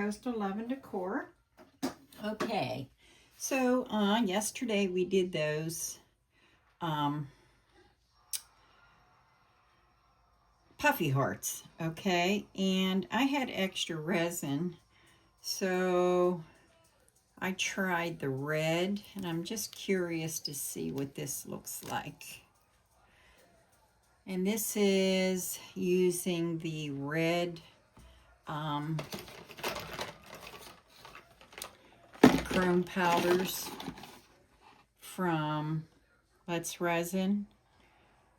Coastal Love and Decor. Okay, so yesterday we did those puffy hearts, okay? And I had extra resin, so I tried the red, and I'm just curious to see what this looks like. And this is using the red chrome powders from Let's Resin.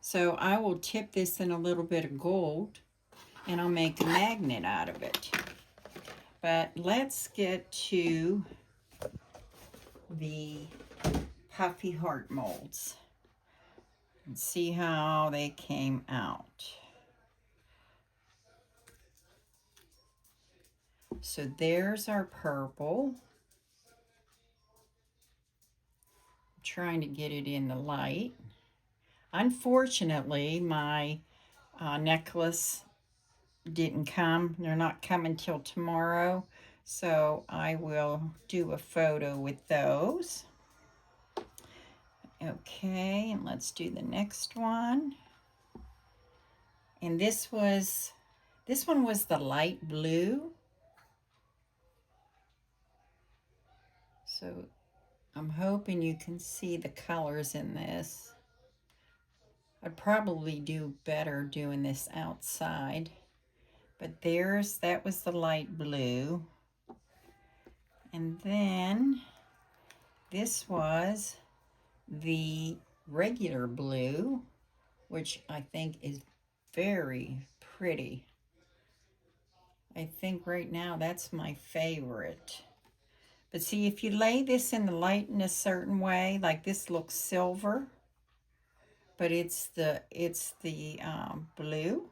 So I will tip this in a little bit of gold and I'll make a magnet out of it. But let's get to the puffy heart molds and see how they came out. So there's our purple. I'm trying to get it in the light. Unfortunately, my necklace didn't come. They're not coming till tomorrow. So I will do a photo with those. Okay, and let's do the next one. And this one was the light blue. So I'm hoping you can see the colors in this. I'd probably do better doing this outside. But that was the light blue. And then this was the regular blue, which I think is very pretty. I think right now that's my favorite. But see, if you lay this in the light in a certain way, like this looks silver, but it's the blue.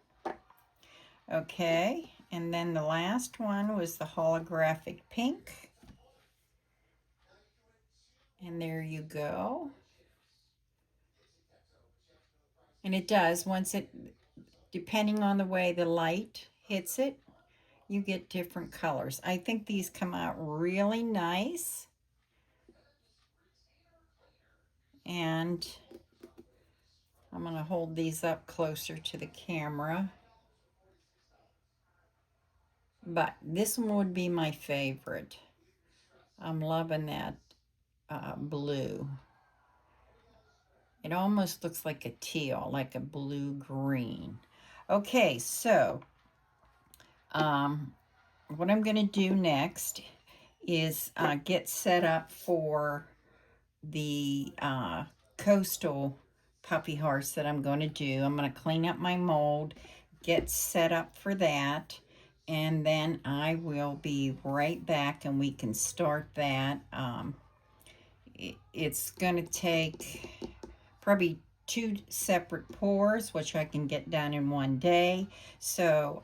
Okay, and then the last one was the holographic pink. And there you go. And it does, depending on the way the light hits it, you get different colors. I think these come out really nice. And I'm going to hold these up closer to the camera. But this one would be my favorite. I'm loving that blue. It almost looks like a teal, like a blue-green. Okay, so what I'm going to do next is get set up for the coastal puffy hearts that I'm going to do. I'm going to clean up my mold, get set up for that, and then I will be right back and we can start that. It's going to take probably 2 separate pours, which I can get done in one day. So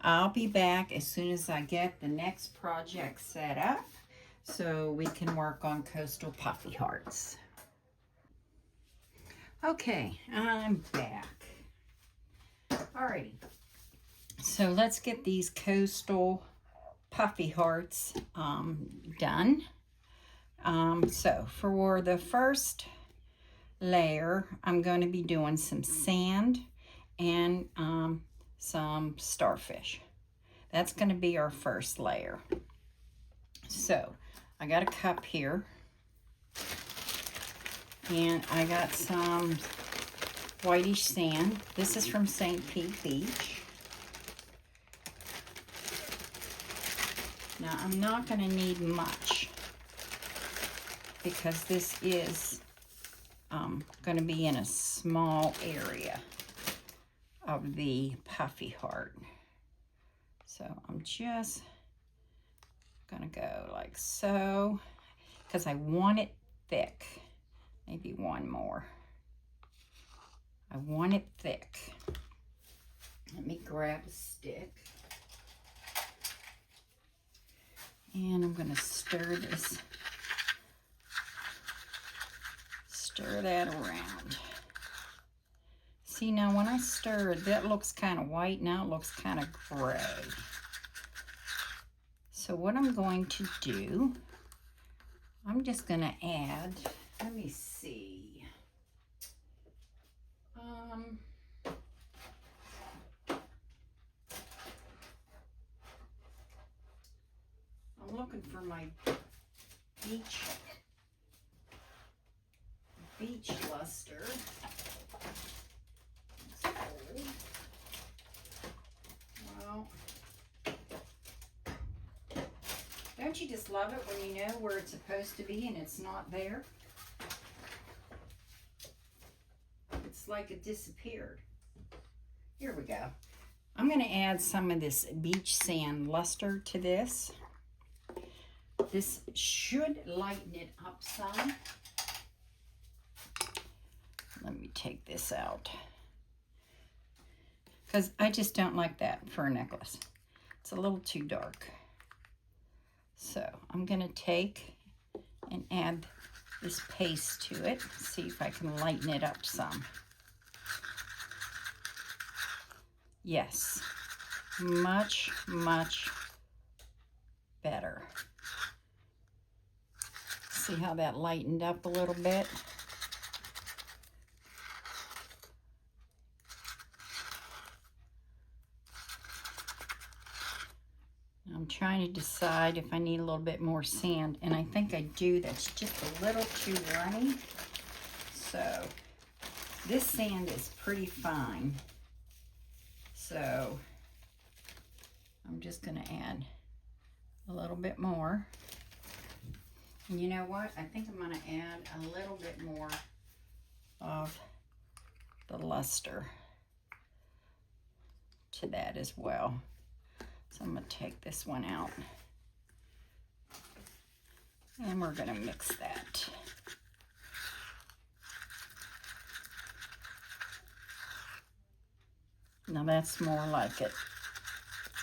I'll be back as soon as I get the next project set up so we can work on coastal puffy hearts. Okay, I'm back. Alrighty, so let's get these coastal puffy hearts done. So for the first layer, I'm going to be doing some sand and some starfish. That's going to be our first layer. So I got a cup here, and I got some whitish sand. This is from St. Pete Beach. Now I'm not going to need much because this is going to be in a small area of the puffy heart. So I'm just going to go like so because I want it thick. Maybe one more. I want it thick. Let me grab a stick. And I'm going to stir that around. See, now when I stirred, that looks kind of white. Now it looks kind of gray. So what I'm going to do, I'm just going to add, let me see. I'm looking for my beach luster. It's old. Well, don't you just love it when you know where it's supposed to be and it's not there? It's like it disappeared. Here we go. I'm going to add some of this beach sand luster to this. This should lighten it up some. Let me take this out, because I just don't like that for a necklace. It's a little too dark. So I'm going to take and add this paste to it, see if I can lighten it up some. Yes, much, much better. See how that lightened up a little bit? I'm trying to decide if I need a little bit more sand, and I think I do. That's just a little too runny. So this sand is pretty fine. So I'm just going to add a little bit more. And you know what? I think I'm going to add a little bit more of the luster to that as well. So I'm going to take this one out. And we're going to mix that. Now that's more like it.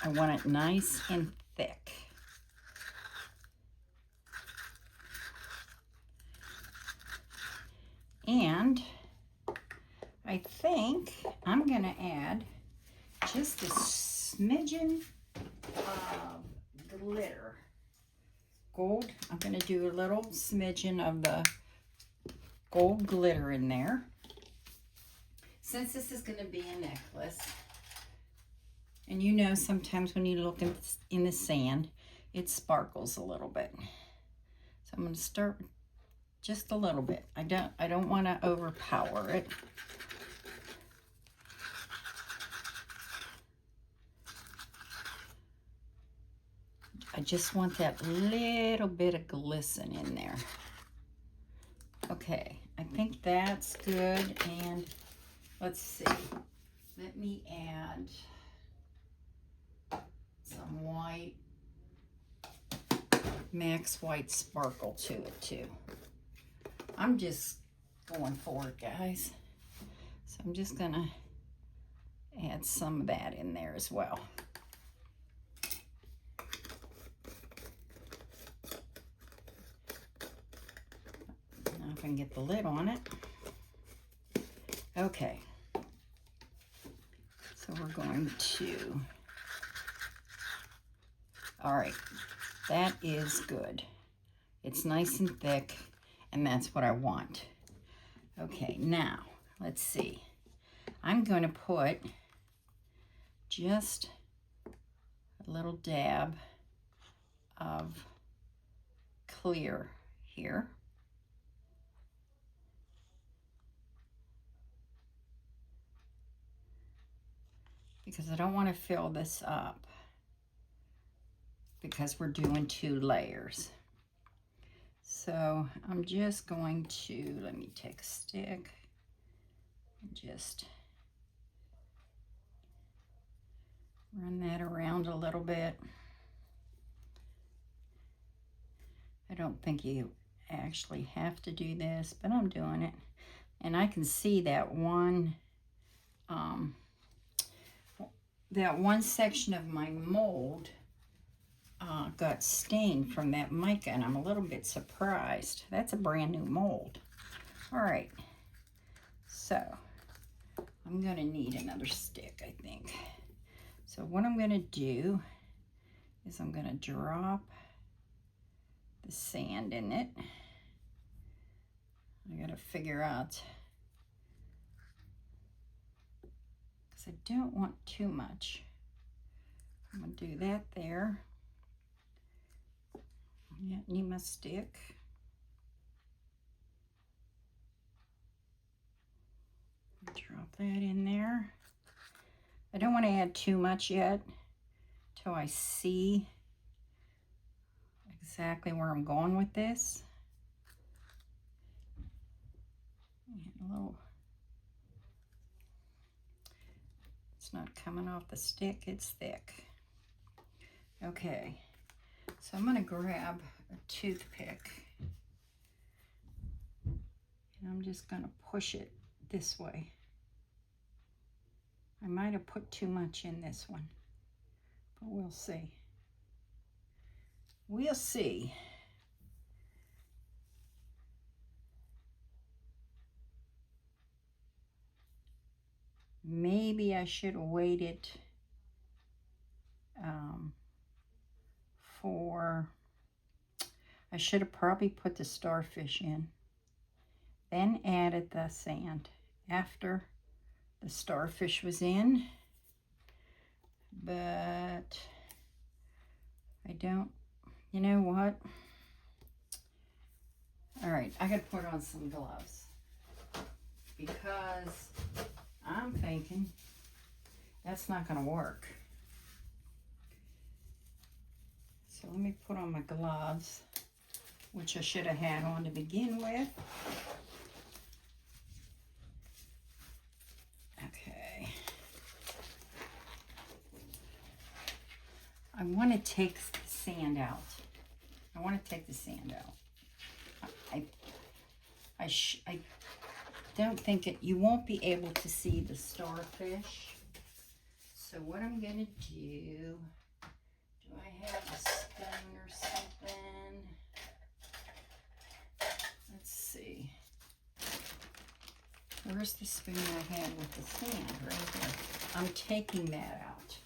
I want it nice and thick. And I think I'm going to add just a smidgen of glitter. Gold. I'm going to do a little smidgen of the gold glitter in there. Since this is going to be a necklace, and you know sometimes when you look in the sand, it sparkles a little bit. So I'm going to start with just a little bit. I don't want to overpower it. I just want that little bit of glisten in there. Okay, I think that's good. And let's see. Let me add some white, Max White Sparkle to it too. I'm just going for it, guys. So I'm just gonna add some of that in there as well. Now if I can get the lid on it. Okay. So we're going to, all right, that is good. It's nice and thick, and that's what I want. Okay, now, let's see. I'm going to put just a little dab of clear here. Because I don't want to fill this up because we're doing 2 layers. So I'm just going to, let me take a stick and just run that around a little bit. I don't think you actually have to do this, but I'm doing it. And I can see that one section of my mold got stained from that mica, and I'm a little bit surprised. That's a brand new mold. All right, so I'm gonna need another stick, I think. So what I'm gonna do is I'm going to drop the sand in it. I got to figure out, because I don't want too much. I'm going to do that there. Yeah, need my stick. Drop that in there. I don't want to add too much yet till I see exactly where I'm going with this. And a little, it's not coming off the stick, it's thick. Okay, so I'm going to grab a toothpick and I'm just going to push it this way. I might have put too much in this one, but we'll see. We'll see. Maybe I should have waited I should have probably put the starfish in, then added the sand after the starfish was in, but I don't, you know what? All right, I gotta put on some gloves because I'm thinking that's not gonna work. So let me put on my gloves, which I should have had on to begin with. Okay. I want to take the sand out. I want to take the sand out. I don't think you won't be able to see the starfish. So what I'm going to do I have a spoon or something? Let's see. Where's the spoon I had with the sand? Right there. I'm taking that out.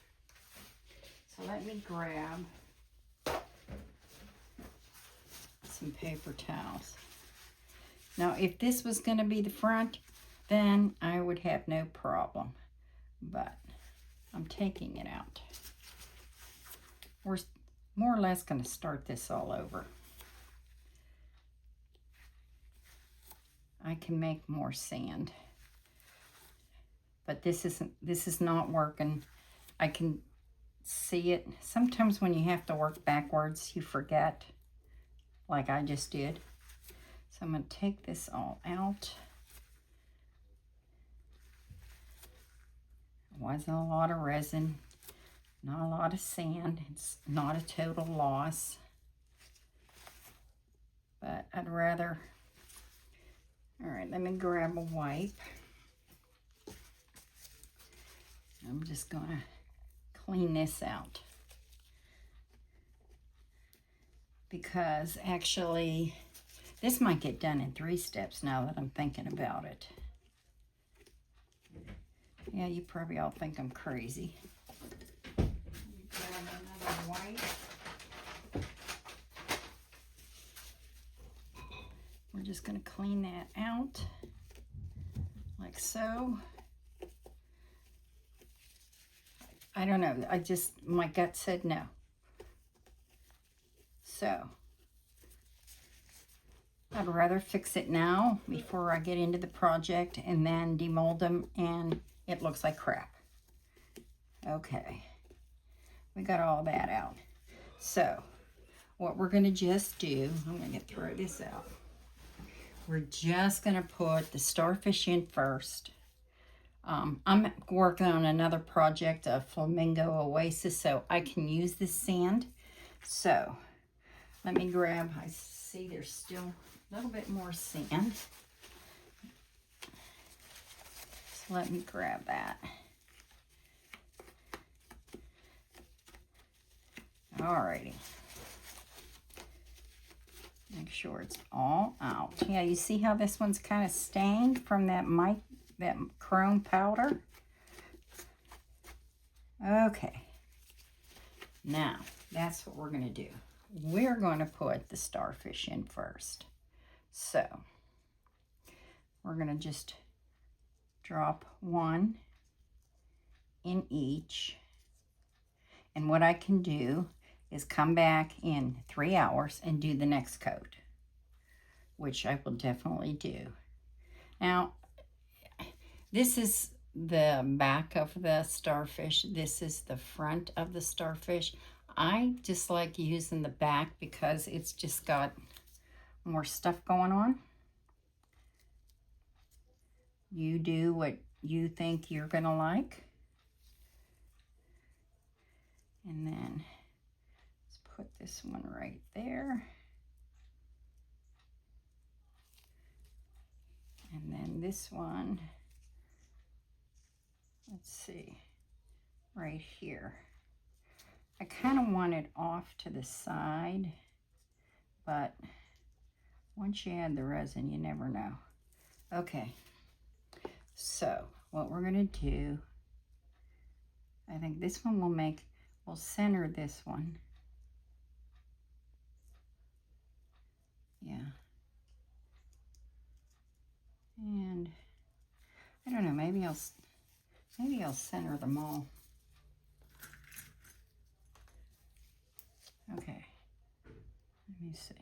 So let me grab some paper towels. Now, if this was going to be the front, then I would have no problem. But I'm taking it out. We're more or less going to start this all over. I can make more sand, but this is not working. I can see it. Sometimes when you have to work backwards, you forget, like I just did. So I'm going to take this all out. It wasn't a lot of resin, not a lot of sand. It's not a total loss, but I'd rather. All right, let me grab a wipe. I'm just gonna clean this out because actually this might get done in 3 steps now that I'm thinking about it. Yeah, you probably all think I'm crazy. Grab another wipe. We're just going to clean that out like so. I don't know. My gut said no. So I'd rather fix it now before I get into the project and then demold them and it looks like crap. Okay. We got all that out. So what we're going to just do, I'm going to throw this out. We're just going to put the starfish in first. I'm working on another project, a flamingo oasis, so I can use this sand. So let me grab, I see there's still a little bit more sand. So let me grab that. Alrighty. Make sure it's all out. Yeah, you see how this one's kind of stained from that chrome powder? Okay. Now, that's what we're going to do. We're going to put the starfish in first. So we're going to just drop one in each. And what I can do is come back in 3 hours and do the next coat, which I will definitely do. Now, this is the back of the starfish. This is the front of the starfish. I just like using the back because it's just got more stuff going on. You do what you think you're gonna like. And then let's put this one right there. And then this one, let's see, right here. I kind of want it off to the side, but once you add the resin, you never know. Okay, so what we're gonna do, I think this one we'll center this one. Yeah. And I don't know, maybe I'll center them all. Okay, let me see.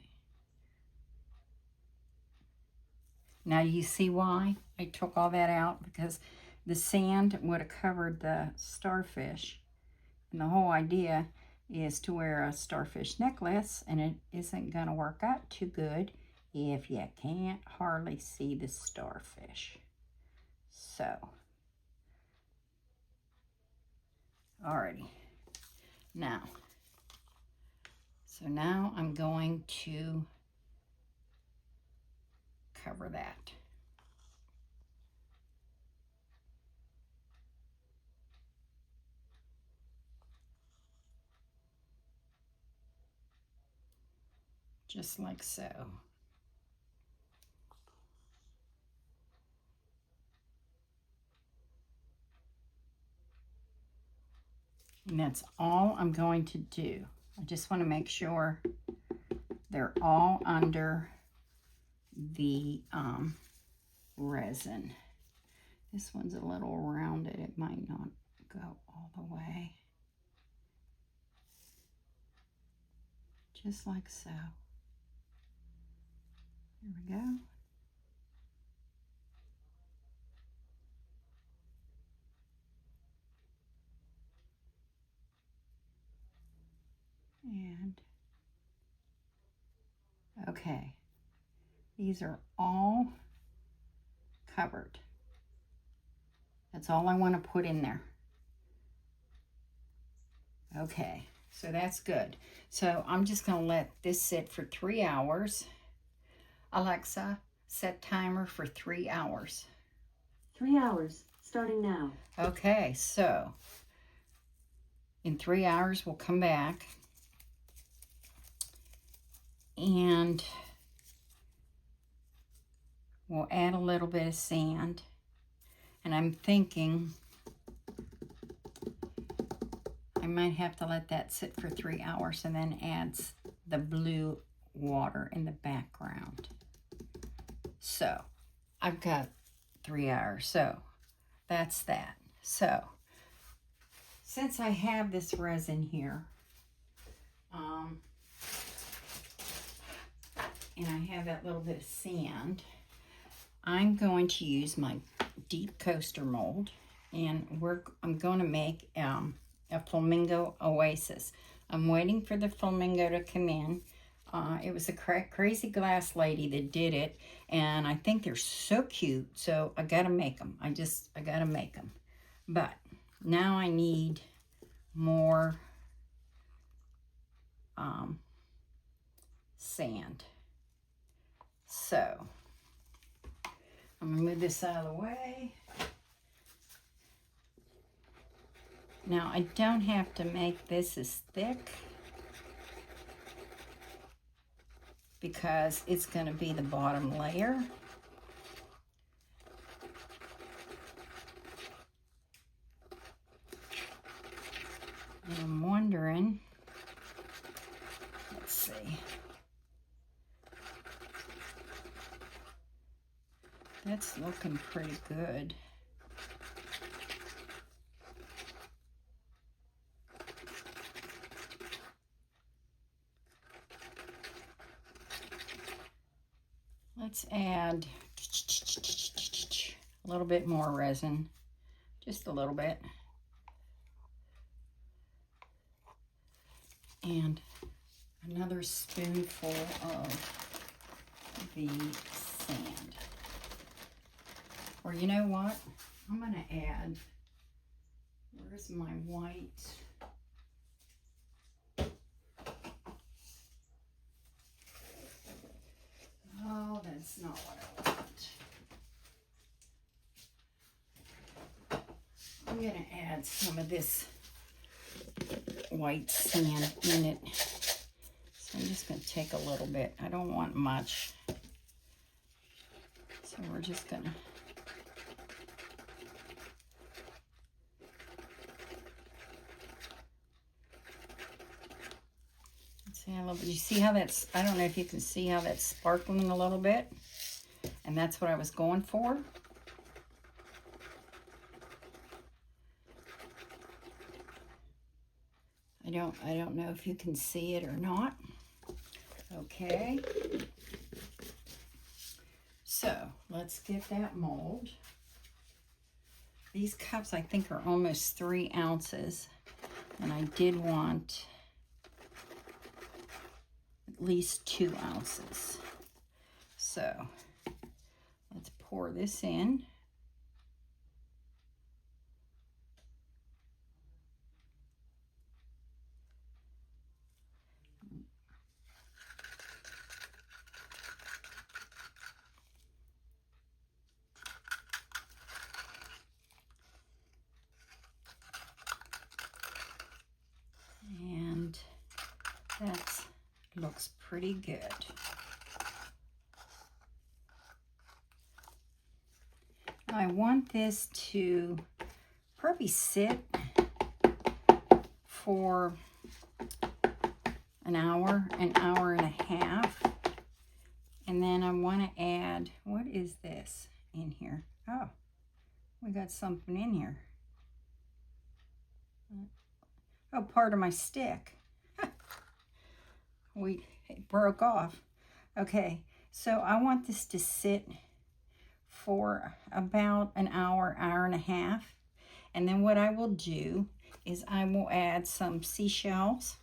Now you see why I took all that out? Because the sand would have covered the starfish. And the whole idea is to wear a starfish necklace, and it isn't gonna work out too good if you can't hardly see the starfish. So, alrighty. Now I'm going to cover that. Just like so. And that's all I'm going to do. I just want to make sure they're all under the resin. This one's a little rounded. It might not go all the way. Just like so. There we go. And okay, these are all covered. That's all I want to put in there. Okay, so that's good. So I'm just going to let this sit for 3 hours. Alexa, set timer for 3 hours. 3 hours, starting now. Okay, so in 3 hours we'll come back and we'll add a little bit of sand. And I'm thinking I might have to let that sit for 3 hours and then add the blue water in the background. So I've got 3 hours, so that's that. So since I have this resin here, and I have that little bit of sand, I'm going to use my deep coaster mold, and I'm going to make a flamingo oasis. I'm waiting for the flamingo to come in. It was a crazy glass lady that did it, and I think they're so cute, so I gotta make them. I gotta make them. But now I need more sand. So I'm gonna move this out of the way. Now I don't have to make this as thick because it's going to be the bottom layer. And I'm wondering see. That's looking pretty good. Let's add a little bit more resin, just a little bit. And another spoonful of the sand. Or you know what? I'm gonna add, where's my white? Oh, that's not what I want. I'm gonna add some of this white sand in it. So I'm just gonna take a little bit. I don't want much. So we're just gonna see a little bit. You see how that's, I don't know if you can see how that's sparkling a little bit. And that's what I was going for. I don't know if you can see it or not. Okay. So let's get that mold. These cups I think are almost 3 ounces. And I did want at least 2 ounces. So let's pour this in. And that looks pretty good. I want this to probably sit for an hour and a half. And then I want to add, what is this in here? Oh, we got something in here. Oh, part of my stick. It broke off. Okay, so I want this to sit for about an hour, hour and a half. And then what I will do is I will add some seashells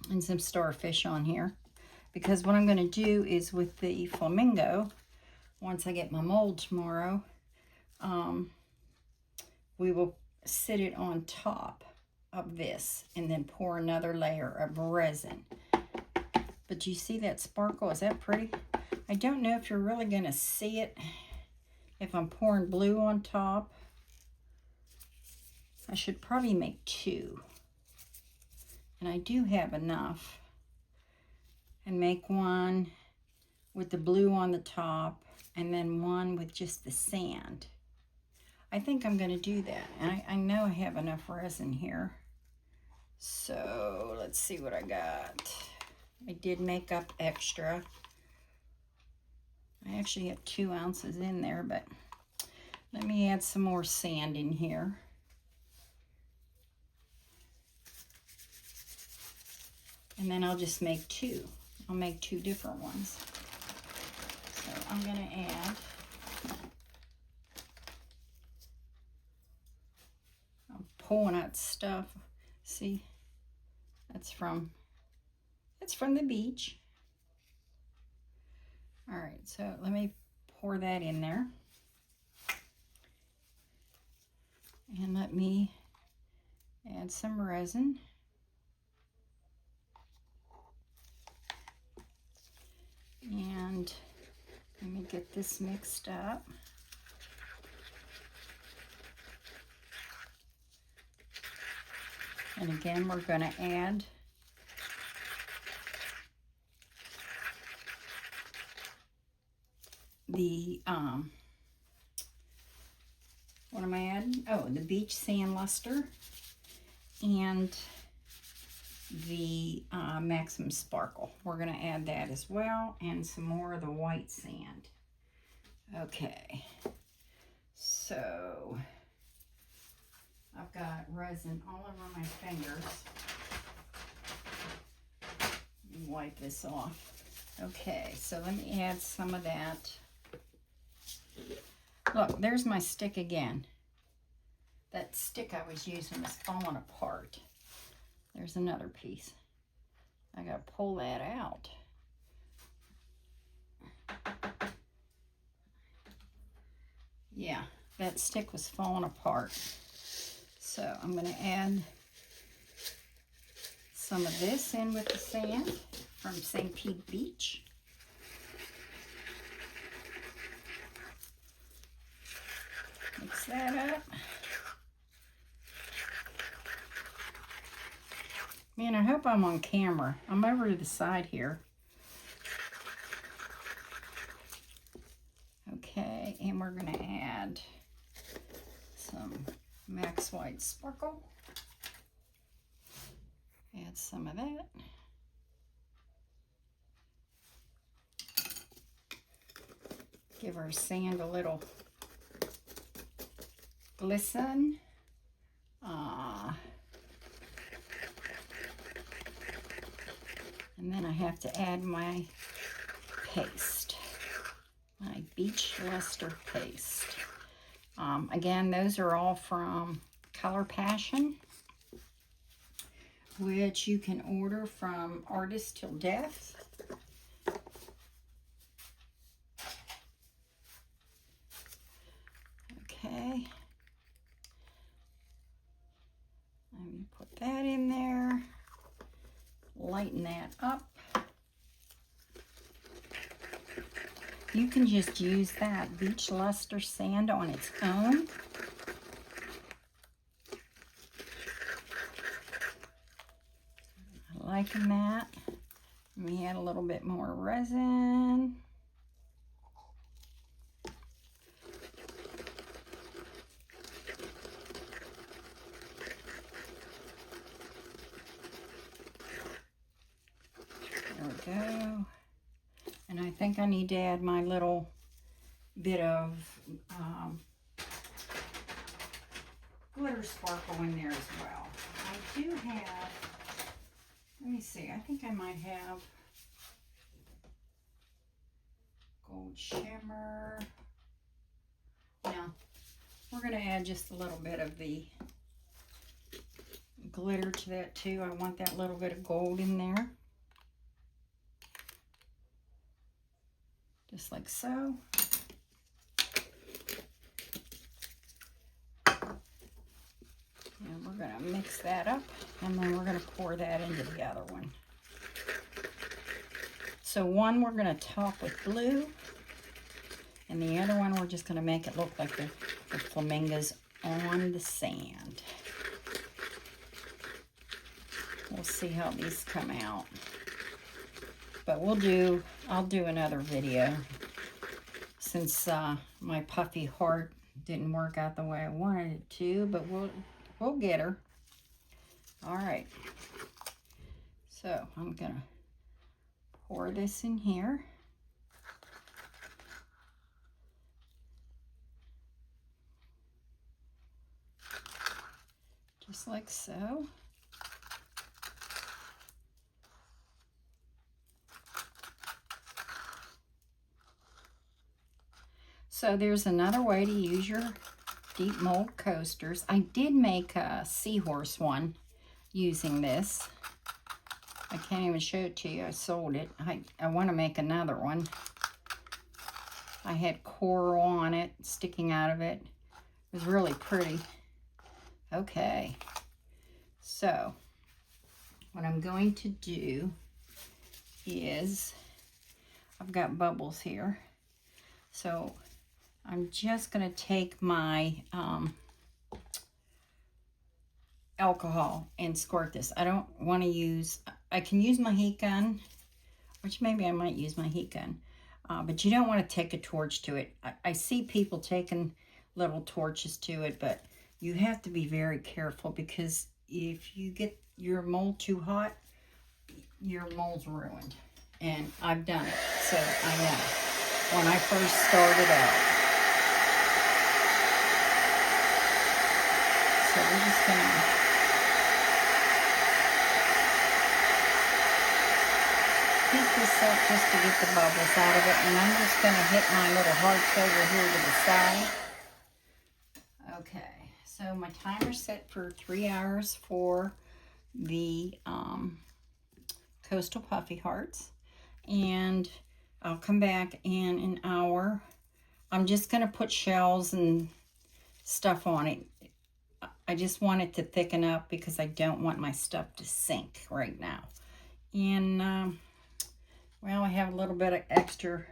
and some starfish on here. Because what I'm going to do is with the flamingo, once I get my mold tomorrow, we will sit it on top of this and then pour another layer of resin. But you see that sparkle? Is that pretty? I don't know if you're really going to see it if I'm pouring blue on top. I should probably make 2. And I do have enough. And make one with the blue on the top and then one with just the sand. I think I'm going to do that. And I know I have enough resin here. So let's see what I got. I did make up extra. I actually have 2 ounces in there, but let me add some more sand in here. And then I'll just make 2. I'll make 2 different ones. So I'm going to add, I'm pulling out stuff. See, that's from the beach. All right, so let me pour that in there. And let me add some resin. And let me get this mixed up. And again, we're going to add the, what am I adding? Oh, the beach sand luster. And the Maximum Sparkle. We're going to add that as well, and some more of the white sand. Okay, so I've got resin all over my fingers. Let me wipe this off. Okay, so let me add some of that. Look, there's my stick again. That stick I was using is falling apart. There's another piece. I gotta pull that out. Yeah, that stick was falling apart. So I'm gonna add some of this in with the sand from St. Pete Beach. Mix that up. Man, I hope I'm on camera. I'm over to the side here. Okay, and we're gonna add some Max White Sparkle. Add some of that. Give our sand a little glisten. And then I have to add my paste, my Beach Luster paste. Again, those are all from Color Passion, which you can order from Artist Till Death. Okay. Let me put that in there. Lighten that up. You can just use that Beach Luster sand on its own. I'm liking that. Let me add a little bit more resin. There we go. And I think I need to add my little bit of glitter sparkle in there as well. I do have, let me see, I think I might have gold shimmer. No, we're going to add just a little bit of the glitter to that too. I want that little bit of gold in there. Just like so. And we're going to mix that up, and then we're going to pour that into the other one. So one we're going to top with blue, and the other one we're just going to make it look like the flamingos on the sand. We'll see how these come out. But I'll do another video since my puffy heart didn't work out the way I wanted it to, but we'll get her. All right. So I'm gonna pour this in here. Just like so. So there's another way to use your deep mold coasters. I did make a seahorse one using this. I can't even show it to you. I sold it. I want to make another one. I had coral on it, sticking out of it. It was really pretty. Okay. So what I'm going to do is, I've got bubbles here. So I'm just going to take my alcohol and squirt this. I don't want to use, I can use my heat gun, which maybe I might use my heat gun, but you don't want to take a torch to it. I see people taking little torches to it, but you have to be very careful, because if you get your mold too hot, your mold's ruined. And I've done it, so I know. When I first started out. So we're just gonna heat this up just to get the bubbles out of it. And I'm just gonna hit my little hearts over here to the side. Okay, so my timer's set for 3 hours for the Coastal Puffy Hearts. And I'll come back in an hour. I'm just going to put shells and stuff on it. I just want it to thicken up because I don't want my stuff to sink right now. And, well, I have a little bit of extra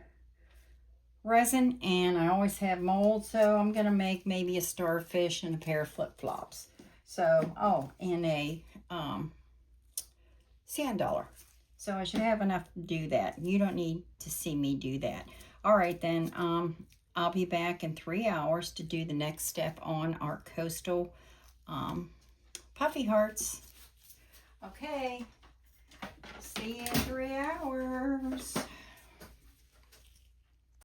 resin, and I always have mold, so I'm going to make maybe a starfish and a pair of flip-flops. So, oh, and a sand dollar. So I should have enough to do that. You don't need to see me do that. All right, then I'll be back in 3 hours to do the next step on our Coastal Puffy Hearts. Okay, see you in 3 hours.